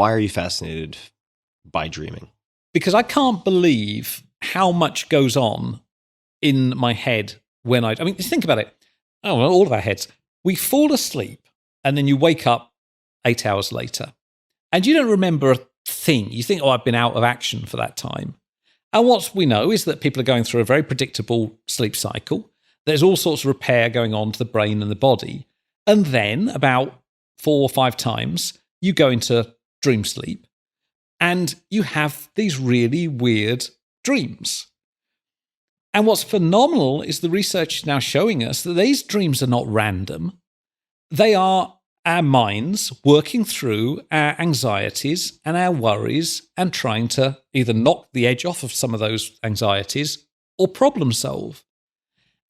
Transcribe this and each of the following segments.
Why are you fascinated by dreaming? Because I can't believe how much goes on in my head when I mean, think about it. Oh, well, all of our heads. We fall asleep and then you wake up 8 hours later and you don't remember a thing. You think, oh, I've been out of action for that time. And what we know is that people are going through a very predictable sleep cycle. There's all sorts of repair going on to the brain and the body. And then about 4 or 5 times, you go into dream sleep and you have these really weird dreams. And what's phenomenal is the research is now showing us that these dreams are not random. They are our minds working through our anxieties and our worries and trying to either knock the edge off of some of those anxieties or problem solve.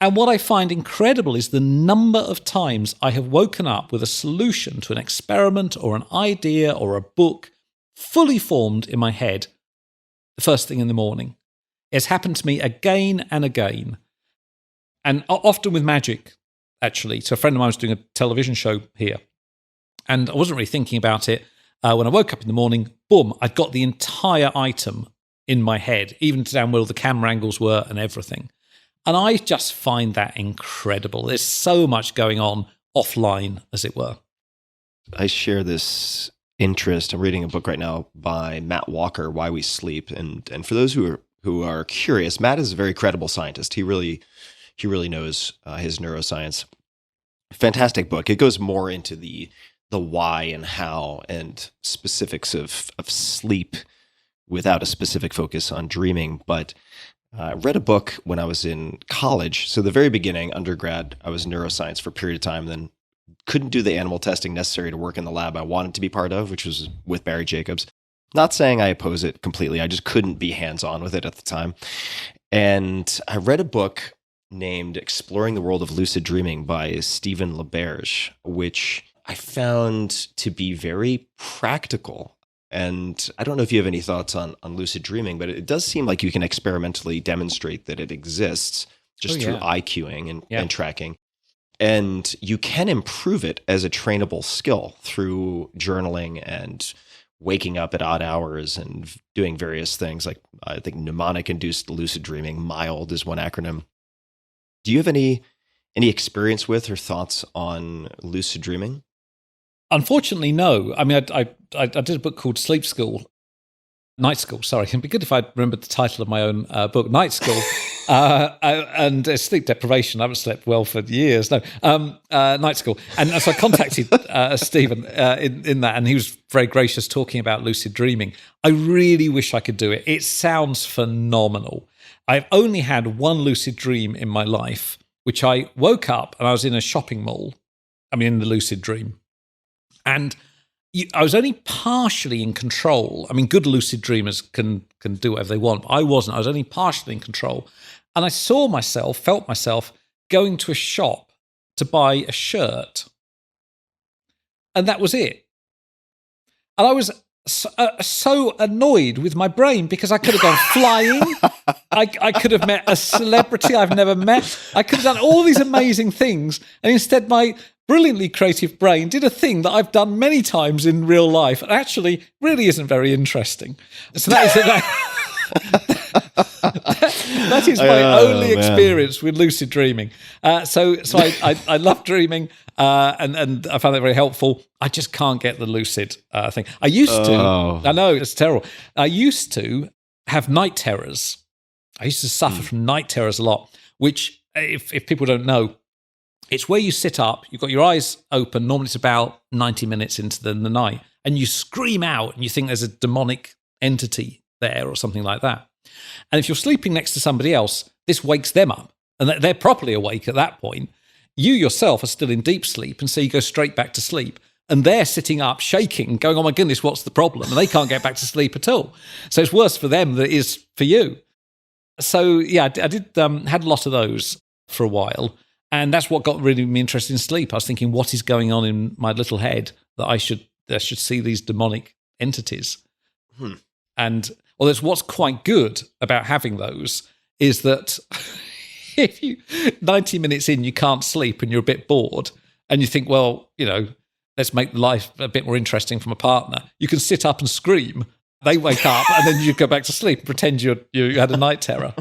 And what I find incredible is the number of times I have woken up with a solution to an experiment or an idea or a book fully formed in my head the first thing in the morning. It's happened to me again and again, and often with magic, actually. So a friend of mine was doing a television show here, and I wasn't really thinking about it. When I woke up in the morning, boom, I'd got the entire item in my head, even down where all the camera angles were and everything. And I just find that incredible. There's so much going on offline, as it were. I share this interest. I'm reading a book right now by Matt Walker, Why We Sleep. And for those who are curious, Matt is a very credible scientist. He really knows his neuroscience. Fantastic book. It goes more into the why and how and specifics of sleep without a specific focus on dreaming. But I read a book when I was in college. So the very beginning, undergrad, I was in neuroscience for a period of time, then couldn't do the animal testing necessary to work in the lab I wanted to be part of, which was with Barry Jacobs. Not saying I oppose it completely. I just couldn't be hands-on with it at the time. And I read a book named Exploring the World of Lucid Dreaming by Stephen LaBerge, which I found to be very practical. And I don't know if you have any thoughts on lucid dreaming, but it does seem like you can experimentally demonstrate that it exists just through IQing and tracking. And you can improve it as a trainable skill through journaling and waking up at odd hours and doing various things like, I think, mnemonic-induced lucid dreaming, MILD is one acronym. Do you have any experience with or thoughts on lucid dreaming? Unfortunately, no. I mean, I did a book called Night School, sorry. It'd be good if I remembered the title of my own book, Night School. And sleep deprivation. I haven't slept well for years. No, Night School. And so I contacted Stephen in that, and he was very gracious talking about lucid dreaming. I really wish I could do it. It sounds phenomenal. I've only had one lucid dream in my life, which I woke up and I was in a shopping mall. I mean, in the lucid dream. And I was only partially in control. I mean, good lucid dreamers can do whatever they want. But I wasn't. I was only partially in control. And I felt myself going to a shop to buy a shirt. And that was it. And I was so annoyed with my brain because I could have gone flying. I could have met a celebrity I've never met. I could have done all these amazing things. And instead, my brilliantly creative brain did a thing that I've done many times in real life and actually really isn't very interesting. So that is my only experience with lucid dreaming. So I love dreaming and I found that very helpful. I just can't get the lucid thing. I used to. I know, it's terrible. I used to have night terrors. I used to suffer from night terrors a lot, which, if people don't know, it's where you sit up, you've got your eyes open, normally it's about 90 minutes into the night, and you scream out and you think there's a demonic entity there or something like that. And if you're sleeping next to somebody else, this wakes them up, and they're properly awake at that point. You yourself are still in deep sleep, and so you go straight back to sleep. And they're sitting up, shaking, going, oh my goodness, what's the problem? And they can't get back to sleep at all. So it's worse for them than it is for you. So yeah, I did had a lot of those for a while. And that's what got really me interested in sleep. I was thinking, what is going on in my little head that I should see these demonic entities? And what's quite good about having those is that if you 90 minutes in, you can't sleep and you're a bit bored and you think, well, let's make life a bit more interesting from a partner. You can sit up and scream. They wake up, and then you go back to sleep and pretend you had a night terror.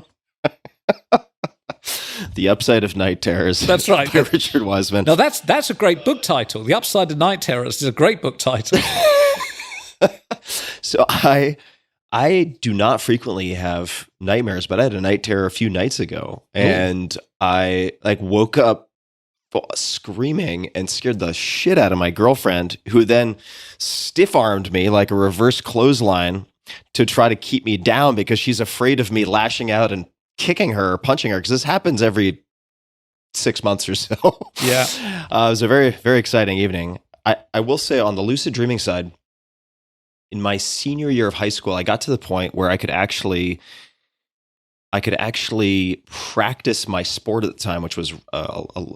The Upside of Night Terrors. That's right. By Richard Wiseman. Now, that's a great book title. The Upside of Night Terrors is a great book title. So I do not frequently have nightmares, but I had a night terror a few nights ago, and I woke up screaming and scared the shit out of my girlfriend, who then stiff-armed me like a reverse clothesline to try to keep me down because she's afraid of me lashing out and kicking her or punching her, because this happens every 6 months or so. Yeah. It was a very, very exciting evening. I will say, on the lucid dreaming side, in my senior year of high school, I got to the point where I could actually practice my sport at the time, which was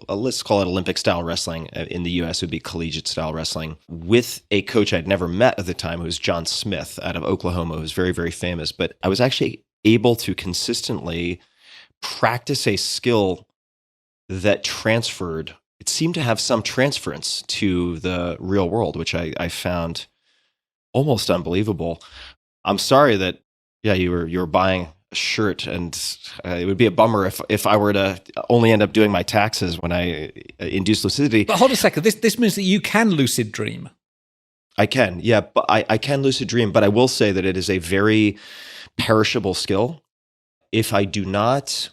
let's call it Olympic style wrestling. In the US, it would be collegiate style wrestling, with a coach I'd never met at the time, who was John Smith out of Oklahoma, who was very, very famous. But I was actually able to consistently practice a skill that transferred. It seemed to have some transference to the real world, which I found almost unbelievable. I'm sorry that, you were buying a shirt, and it would be a bummer if I were to only end up doing my taxes when I induce lucidity. But hold a second, this means that you can lucid dream. I can, yeah, but I can lucid dream, but I will say that it is a very perishable skill. If I do not,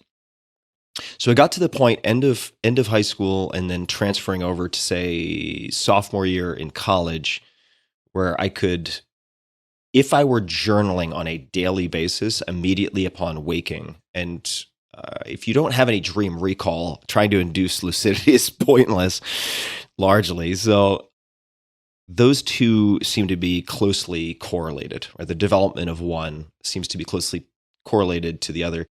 so I got to the point end of high school and then transferring over to, say, sophomore year in college, where I could, if I were journaling on a daily basis immediately upon waking, and if you don't have any dream recall, trying to induce lucidity is pointless, largely. So those two seem to be closely correlated, or the development of one seems to be closely correlated to the other.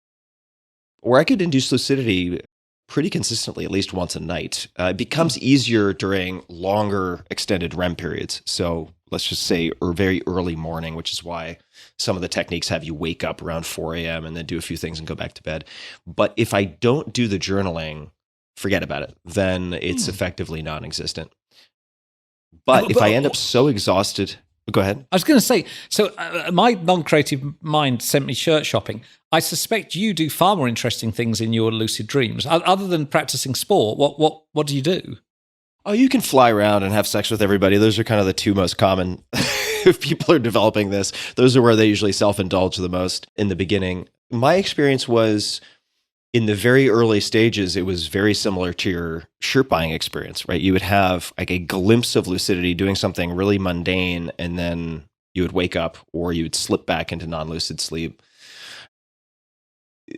Where I could induce lucidity pretty consistently, at least once a night. It becomes easier during longer extended REM periods. So let's just say very early morning, which is why some of the techniques have you wake up around 4 a.m. and then do a few things and go back to bed. But if I don't do the journaling, forget about it. Then it's effectively non-existent. But if I end up so exhausted, go ahead. I was going to say, so my non-creative mind sent me shirt shopping. I suspect you do far more interesting things in your lucid dreams. Other than practicing sport, what do you do? Oh, you can fly around and have sex with everybody. Those are kind of the two most common. If people are developing this, those are where they usually self-indulge the most in the beginning. My experience was, in the very early stages, it was very similar to your shirt buying experience, right? You would have like a glimpse of lucidity doing something really mundane, and then you would wake up or you would slip back into non-lucid sleep.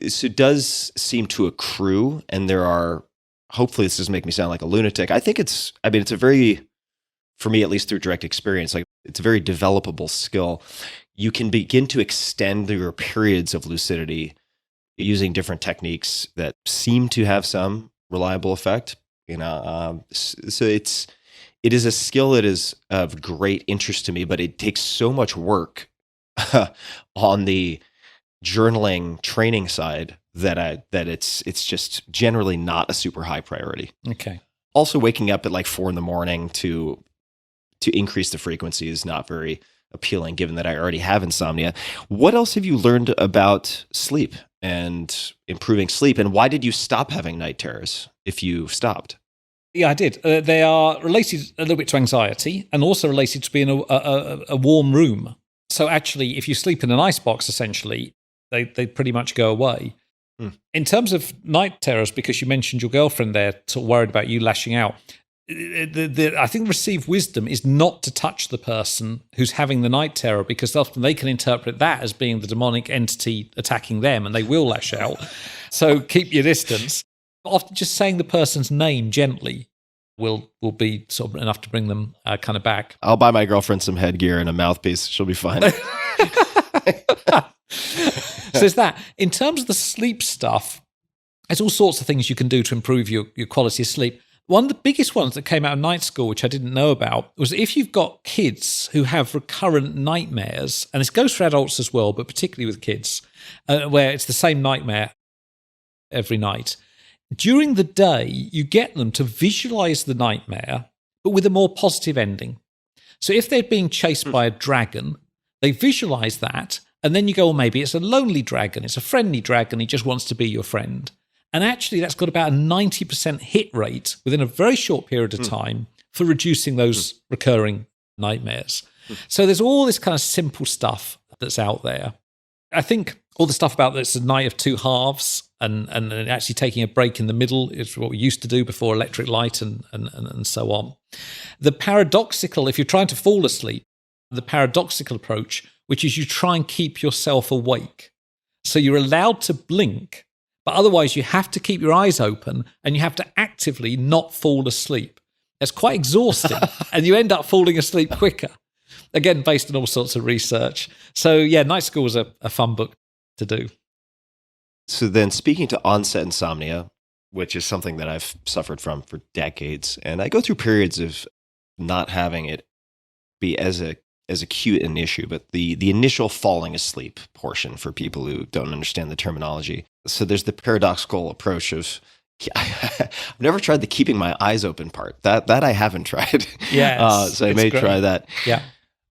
So it does seem to accrue, and there are, hopefully this doesn't make me sound like a lunatic. I think it's a very, for me at least through direct experience, like it's a very developable skill. You can begin to extend your periods of lucidity using different techniques that seem to have some reliable effect. So it is a skill that is of great interest to me, but it takes so much work on the journaling training side that it's just generally not a super high priority. Okay. Also, waking up at like 4 a.m. to increase the frequency is not very appealing, given that I already have insomnia. What else have you learned about sleep and improving sleep, and why did you stop having night terrors if you stopped? Yeah, I did. They are related a little bit to anxiety, and also related to being a warm room. So actually, if you sleep in an icebox, essentially, they pretty much go away. In terms of night terrors, because you mentioned your girlfriend there, sort of worried about you lashing out, I think received wisdom is not to touch the person who's having the night terror, because often they can interpret that as being the demonic entity attacking them, and they will lash out. So keep your distance. Often just saying the person's name gently will be sort of enough to bring them kind of back. I'll buy my girlfriend some headgear and a mouthpiece. She'll be fine. So there's that. In terms of the sleep stuff, there's all sorts of things you can do to improve your quality of sleep. One of the biggest ones that came out of night school, which I didn't know about, was if you've got kids who have recurrent nightmares, and this goes for adults as well, but particularly with kids, where it's the same nightmare every night. During the day, you get them to visualize the nightmare, but with a more positive ending. So if they're being chased by a dragon, they visualize that, and then you go, well, maybe it's a lonely dragon, it's a friendly dragon, he just wants to be your friend. And actually, that's got about a 90% hit rate within a very short period of time for reducing those recurring nightmares. So there's all this kind of simple stuff that's out there. I think all the stuff about this night of two halves and actually taking a break in the middle is what we used to do before electric light and so on. The paradoxical, if you're trying to fall asleep, the paradoxical approach, which is you try and keep yourself awake. So you're allowed to blink, but otherwise you have to keep your eyes open and you have to actively not fall asleep. It's quite exhausting and you end up falling asleep quicker. Again, based on all sorts of research. So yeah, Night School was a fun book to do. So then speaking to onset insomnia, which is something that I've suffered from for decades, and I go through periods of not having it be as acute an issue, but the initial falling asleep portion for people who don't understand the terminology. So there's the paradoxical approach of, I've never tried the keeping my eyes open part. That I haven't tried. Yeah, so I may try that. Yeah.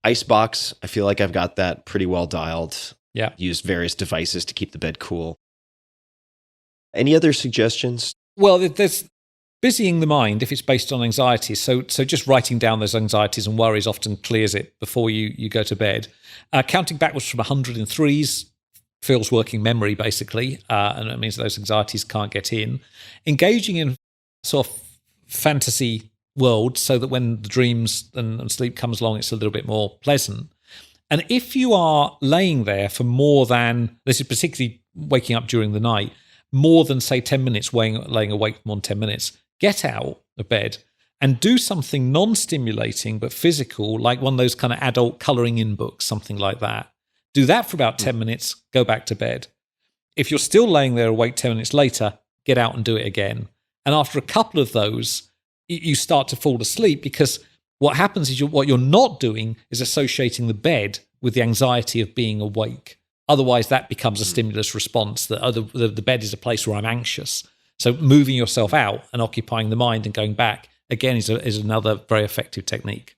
Icebox, I feel like I've got that pretty well dialed. Yeah. Used various devices to keep the bed cool. Any other suggestions? Well, there's busying the mind if it's based on anxiety. So just writing down those anxieties and worries often clears it before you go to bed. Counting backwards from 103s feels working memory, basically, and it means those anxieties can't get in. Engaging in sort of fantasy world so that when the dreams and sleep comes along, it's a little bit more pleasant. And if you are laying there for more than, this is particularly waking up during the night, more than, say, 10 minutes, laying awake for more than 10 minutes, get out of bed and do something non-stimulating but physical, like one of those kind of adult colouring in books, something like that. Do that for about 10 minutes, go back to bed. If you're still laying there awake 10 minutes later, get out and do it again. And after a couple of those, you start to fall asleep, because what happens is what you're not doing is associating the bed with the anxiety of being awake. Otherwise, that becomes a stimulus response, that the bed is a place where I'm anxious. So moving yourself out and occupying the mind and going back, again, is another very effective technique.